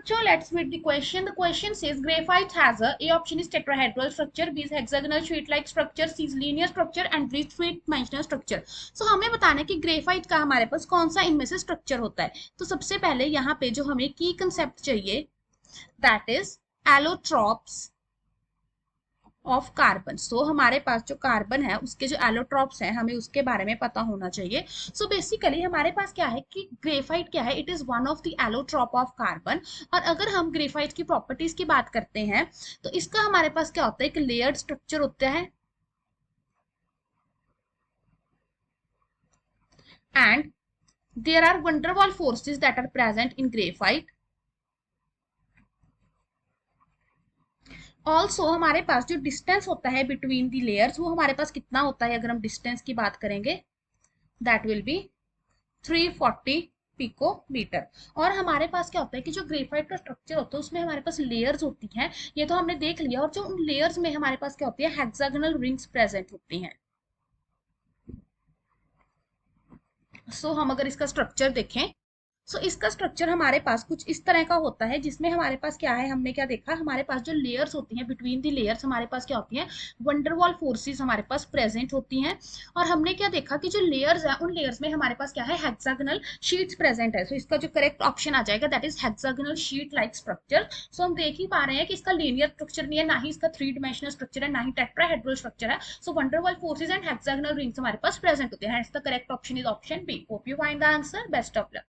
structure, let's read the question. The question says graphite has A option is tetrahedral structure, B is hexagonal sheet-like structure, C is linear structure and D is three-dimensional structure. So हमें बताना है कि graphite का हमारे पास कौन सा इनमें से स्ट्रक्चर होता है. तो सबसे पहले यहाँ पे जो हमें की कंसेप्ट चाहिए, that is allotropes of carbon. So हमारे पास जो कार्बन है उसके जो एलोट्रॉप्स हैं हमें उसके बारे में पता होना चाहिए. सो बेसिकली हमारे पास क्या है कि ग्रेफाइट क्या है, it is one of the allotrope of carbon. और अगर हम ग्रेफाइट की प्रॉपर्टीज की बात करते हैं तो इसका हमारे पास क्या होता है, एक लेयर्ड स्ट्रक्चर होता है and there are van der Waals forces that are present in graphite. Also हमारे पास जो डिस्टेंस होता है बिटवीन दी लेयर्स वो हमारे पास कितना होता है, अगर हम डिस्टेंस की बात करेंगे दैट विल बी 340 पिकोमीटर. और हमारे पास क्या होता है कि जो ग्रेफाइट का स्ट्रक्चर होता है उसमें हमारे पास लेयर्स होती हैं, ये तो हमने देख लिया. और जो उन लेयर्स में हमारे पास क्या होती है, हेक्सागोनल रिंग्स प्रेजेंट होती हैं. सो हम अगर इसका स्ट्रक्चर देखें, इसका स्ट्रक्चर हमारे पास कुछ इस तरह का होता है जिसमें हमारे पास क्या है, हमने क्या देखा, हमारे पास जो लेयर्स होती हैं बिटवीन दी लेयर्स हमारे पास क्या होती हैं, वंडरवॉल फोर्सेस हमारे पास प्रेजेंट होती हैं. और हमने क्या देखा कि जो लेयर्स है उन लेयर्स में हमारे पास क्या है, हेक्सागोनल शीट्स प्रेजेंट है. सो इसका जो करेक्ट ऑप्शन आ जाएगा that is hexagonal sheet like structure. So हम देख ही पा रहे हैं कि इसका लीनियर स्ट्रक्चर नहीं है, ना ही इसका थ्री डिमेंशनल स्ट्रक्चर है, ना ही टेट्राहेड्रल स्ट्रक्चर है. So van der Waals forces and hexagonal rings हमारे पास प्रेजेंट होते हैं. The correct option is option B. Hope you find the answer. Best of luck.